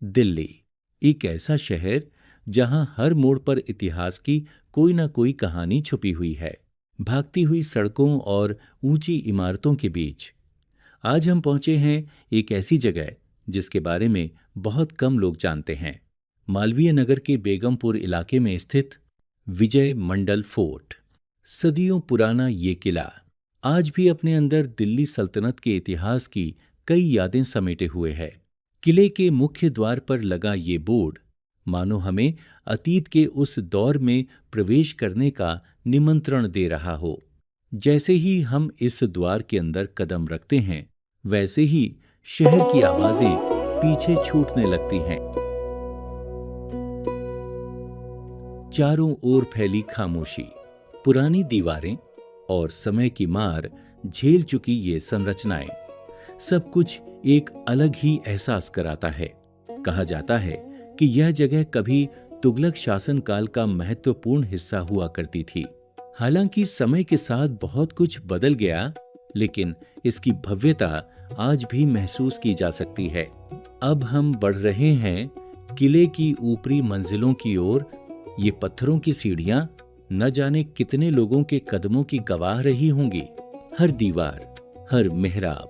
दिल्ली एक ऐसा शहर जहां हर मोड़ पर इतिहास की कोई ना कोई कहानी छुपी हुई है, भागती हुई सड़कों और ऊंची इमारतों के बीच। आज हम पहुंचे हैं एक ऐसी जगह जिसके बारे में बहुत कम लोग जानते हैं। मालवीय नगर के बेगमपुर इलाके में स्थित विजय मंडल फोर्ट। सदियों पुराना ये किला आज भी अपने अंदर दिल्ली सल्तनत के इतिहास की कई यादें समेटे हुए है। किले के मुख्य द्वार पर लगा ये बोर्ड मानो हमें अतीत के उस दौर में प्रवेश करने का निमंत्रण दे रहा हो। जैसे ही हम इस द्वार के अंदर कदम रखते हैं, वैसे ही शहर की आवाजें पीछे छूटने लगती हैं। चारों ओर फैली खामोशी, पुरानी दीवारें और समय की मार झेल चुकी ये संरचनाएं, सब कुछ एक अलग ही एहसास कराता है। कहा जाता है कि यह जगह कभी तुगलक शासनकाल का महत्वपूर्ण हिस्सा हुआ करती थी। हालांकि समय के साथ बहुत कुछ बदल गया, लेकिन इसकी भव्यता आज भी महसूस की जा सकती है। अब हम बढ़ रहे हैं किले की ऊपरी मंजिलों की ओर। ये पत्थरों की सीढ़ियां न जाने कितने लोगों के कदमों की गवाह रही होंगी। हर दीवार, हर मेहराब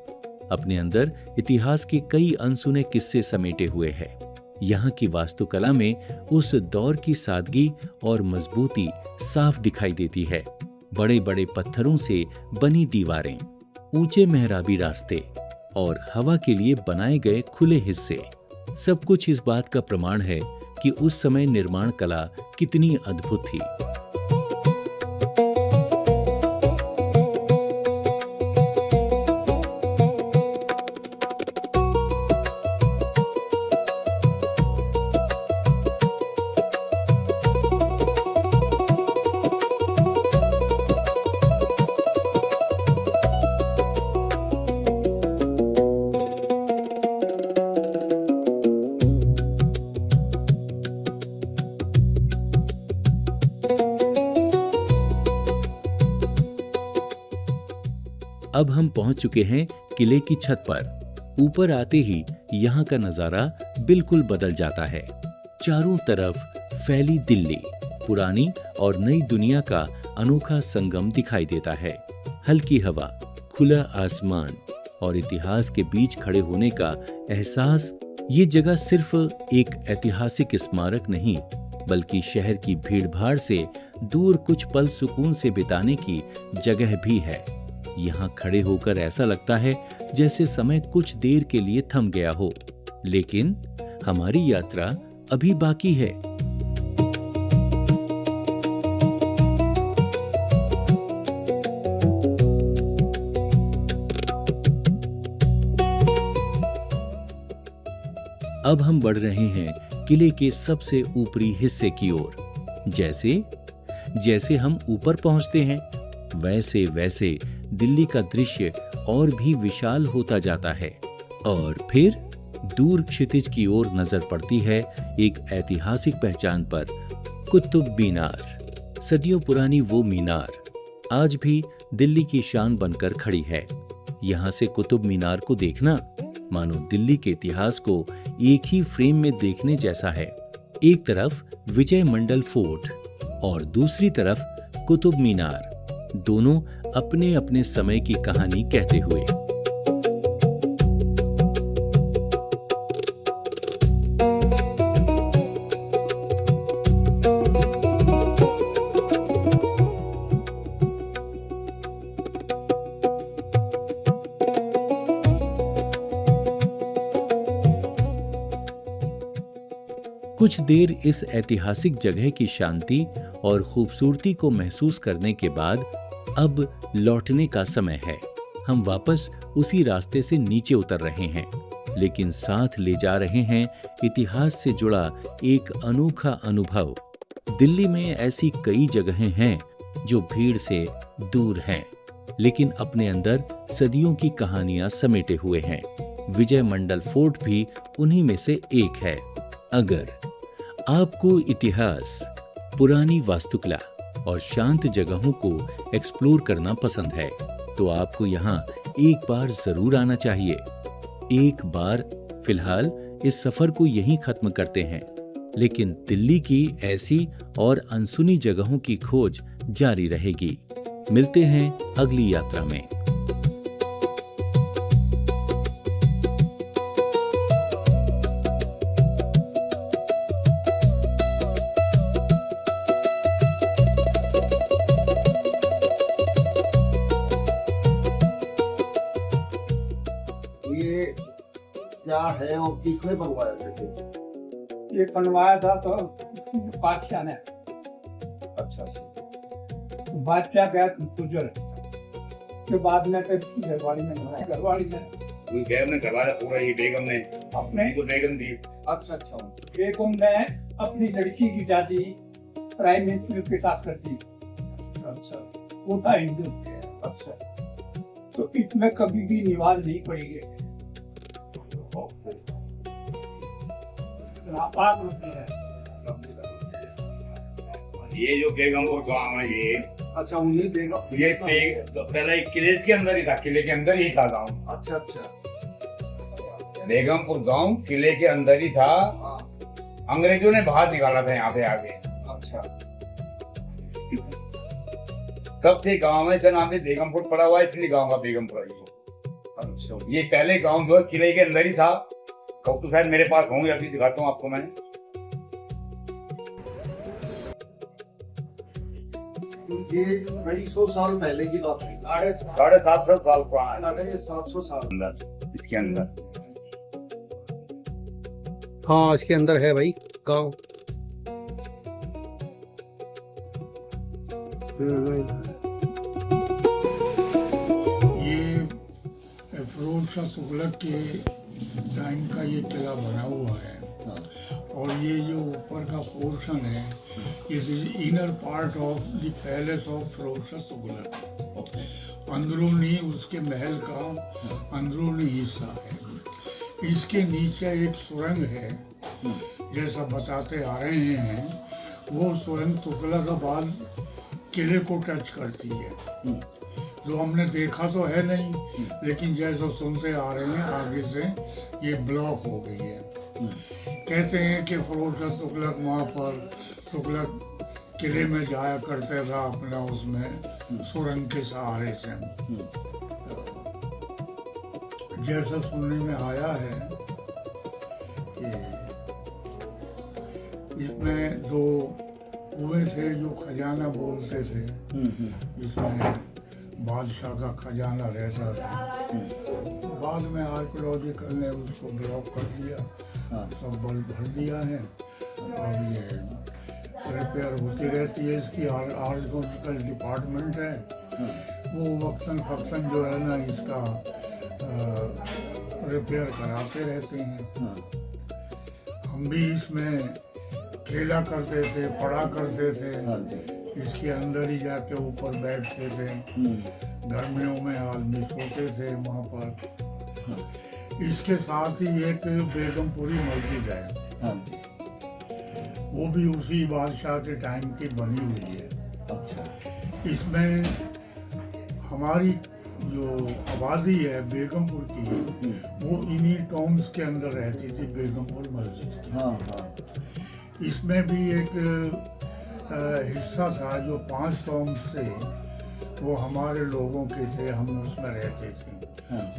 अपने अंदर इतिहास के कई अनसुने किस्से समेटे हुए है। यहाँ की वास्तुकला में उस दौर की सादगी और मजबूती साफ दिखाई देती है। बड़े बड़े पत्थरों से बनी दीवारें, ऊंचे मेहराबी रास्ते और हवा के लिए बनाए गए खुले हिस्से, सब कुछ इस बात का प्रमाण है कि उस समय निर्माण कला कितनी अद्भुत थी। अब हम पहुंच चुके हैं किले की छत पर। ऊपर आते ही यहाँ का नजारा बिल्कुल बदल जाता है। चारों तरफ फैली दिल्ली, पुरानी और नई दुनिया का अनोखा संगम दिखाई देता है। हल्की हवा, खुला आसमान और इतिहास के बीच खड़े होने का एहसास। ये जगह सिर्फ एक ऐतिहासिक स्मारक नहीं, बल्कि शहर की भीड़भाड़ से दूर कुछ पल सुकून से बिताने की जगह भी है। यहाँ खड़े होकर ऐसा लगता है जैसे समय कुछ देर के लिए थम गया हो, लेकिन हमारी यात्रा अभी बाकी है। अब हम बढ़ रहे हैं किले के सबसे ऊपरी हिस्से की ओर। जैसे जैसे हम ऊपर पहुंचते हैं, वैसे वैसे दिल्ली का दृश्य और भी विशाल होता जाता है। और फिर दूर क्षितिज की ओर नजर पड़ती है एक ऐतिहासिक पहचान पर, कुतुब मीनार। सदियों पुरानी वो मीनार आज भी दिल्ली की शान बनकर खड़ी है। यहाँ से कुतुब मीनार को देखना मानो दिल्ली के इतिहास को एक ही फ्रेम में देखने जैसा है। एक तरफ विजय मंडल फोर्ट और दूसरी तरफ कुतुब मीनार, दोनों अपने अपने समय की कहानी कहते हुए। कुछ देर इस ऐतिहासिक जगह की शांति और खूबसूरती को महसूस करने के बाद अब लौटने का समय है। हम वापस उसी रास्ते से नीचे उतर रहे हैं, लेकिन साथ ले जा रहे हैं इतिहास से जुड़ा एक अनोखा अनुभव। दिल्ली में ऐसी कई जगहें हैं जो भीड़ से दूर हैं, लेकिन अपने अंदर सदियों की कहानियां समेटे हुए हैं। विजय मंडल फोर्ट भी उन्हीं में से एक है। अगर आपको इतिहास, पुरानी वास्तुकला और शांत जगहों को एक्सप्लोर करना पसंद है, तो आपको यहाँ एक बार जरूर आना चाहिए। एक बार फिलहाल इस सफर को यहीं खत्म करते हैं, लेकिन दिल्ली की ऐसी और अनसुनी जगहों की खोज जारी रहेगी। मिलते हैं अगली यात्रा में। ये क्या है और किसने बनवाया था? ये बनवाया था तो बादशाह ने। अच्छा बादशाह गया गुजर के बाद में घरवाली में बनाया, घरवाली ने कोई गैर ने करवाया पूरा, ये बेगम ने अपने को बेगम दी। अच्छा अच्छा बेगम ने अपनी लड़की की शादी प्राइम मिनिस्टर के साथ कर दी। अच्छा वो था हिंदू, अच्छा तो इसमें कभी भी निवाज नहीं पड़ेगी। आपात होती है। ये जो बेगमपुर गाँव है, ये अच्छा उन्हीं बेगम ये पहले एक किले के अंदर ही था, किले के अंदर ही था गाँव। अच्छा अच्छा बेगमपुर गाँव किले के अंदर ही था। हाँ अंग्रेजों ने बाहर निकाला था यहाँ पे आगे। अच्छा तब से गाँव में नाम से बेगमपुर पड़ा हुआ है, इसलिए गाँव का बेगमपुर है। अच्छा ये पहले गाँव जो है किले के अंदर ही था। कब तो शायद मेरे पास होंगे, अभी दिखाता हूँ आपको मैं। ये कई सौ साल पहले की बात है। 750 साल पुराना है 700 साल अंदर, इसके अंदर। हाँ, इसके अंदर है भाई गांव। ये फिरोज शाह तुगलक के टाइम का ये किला बना हुआ है। और ये जो ऊपर का पोर्शन है, it is inner part of the palace of Firoz Shah Tughlaq. अंदरूनी उसके महल का अंदरूनी हिस्सा है। इसके नीचे एक सुरंग है, जैसा बताते आ रहे हैं। वो सुरंग तुगलकाबाद किले को टच करती है, जो हमने देखा तो है नहीं, लेकिन जैसा सुनते आ रहे हैं आगे से ये ब्लॉक हो गई है। कहते हैं कि फिरोज शाह तुगलक वहाँ पर तुगलक किले में जाया करते था अपना उसमें सुरंग के सहारे से। जैसा सुनने में आया है कि इसमें दो कुएं थे जो खजाना बोलते थे, जिसमें बादशाह का खजाना रहता था। बाद में आर्कियोलॉजिकल ने उसको ब्लॉक कर दिया, सब बल भर दिया है। अब ये रिपेयर होती रहती है, इसकी आर्कियोलॉजिकल डिपार्टमेंट है, वो वक्तन फक्तन जो है ना इसका रिपेयर कराते रहते हैं। हम भी इसमें खेला करते थे, पढ़ा करते थे, इसके अंदर ही जाके ऊपर बैठते थे। गर्मियों में आदमी सोते थे वहाँ पर। इसके साथ ही एक बेगमपुरी मस्जिद है, वो भी उसी बादशाह के टाइम की बनी हुई है। अच्छा, इसमें हमारी जो आबादी है बेगमपुर की, वो इन्हीं टॉम्स के अंदर रहती थी, बेगमपुर मस्जिद की। हाँ हाँ। इसमें भी एक हिस्सा था जो 5 टॉम्स थे, वो हमारे लोगों के थे, हम उसमें रहते थे।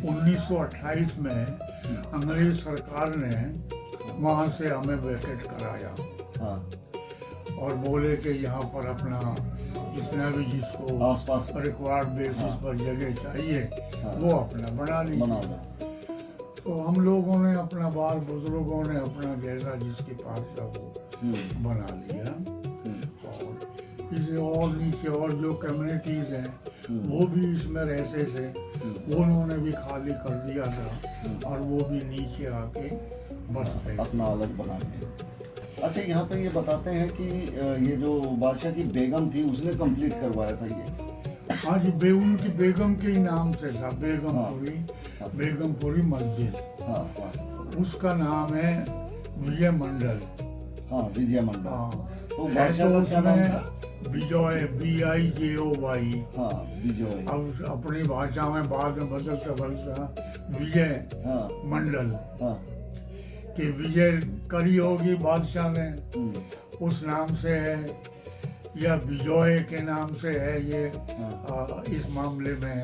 1928 में अंग्रेज सरकार ने वहाँ से हमें वैकेट कराया। और बोले कि यहाँ पर अपना जितना भी जिसको आसपास रिक्वायर्ड बेसिस पर जगह चाहिए वो अपना बना लीजिए। तो हम लोगों ने अपना, बाल बुजुर्गों ने अपना जैसा जिसके पास था वो बना लिया। और इसे और नीचे और जो कम्युनिटीज हैं वो भी इसमें रहते थे, वो उन्होंने भी खाली कर दिया था और वो भी नीचे आके बस गए, अपना अलग बना के। अच्छा, यहाँ पे ये बताते हैं कि ये जो बादशाह की बेगम थी उसने कंप्लीट करवाया था ये। हाँ जी, उनकी बेगम के ही नाम से था, बेगमपुरी। हाँ, बेगमपुरी मस्जिद। हाँ हाँ। उसका नाम है विजय मंडल। हाँ, विजय मंडल। हाँ, तो बादशाह का क्या नाम था? विजय, BIJOY। हाँ, विजय। अब अपनी भाषा में बाद में बदलता विजय मंडल। हाँ। कि विजय करी होगी बादशाह ने, उस नाम से है, या विजय के नाम से है, ये इस मामले में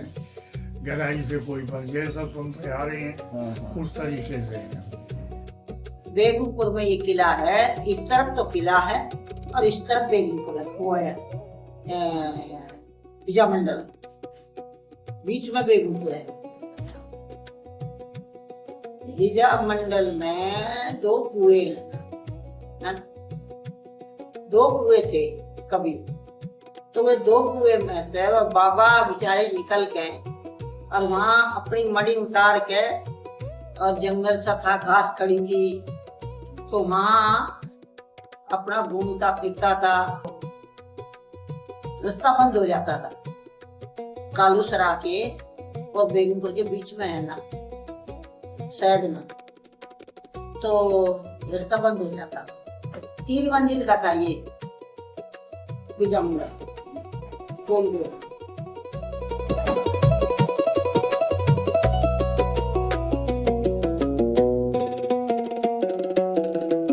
गहराई से कोई पर ये सब सुनते आ रहे हैं, उस तरीके से है। बेगमपुर में ये किला है, इस तरफ तो किला है और इस तरफ बेगमपुर है, वो है विजयमंडल, बीच में बेगमपुर है। विजयमंडल में 2 कुएं हैं, 2 कुएं थे कभी, तो वे 2 कुएं में थे, वो बाबा बेचारे निकल गए और वहां अपनी मड़ी उतार के, और जंगल सा था, घास खड़ी थी, तो वहां अपना घूमता फिरता था, रास्ता बंद हो जाता था कालूसरा के और बेगमपुर के बीच में है ना, साइड में, तो रास्ता बंद हो जाता। 3 मंजिल का था ये विजयमंडल,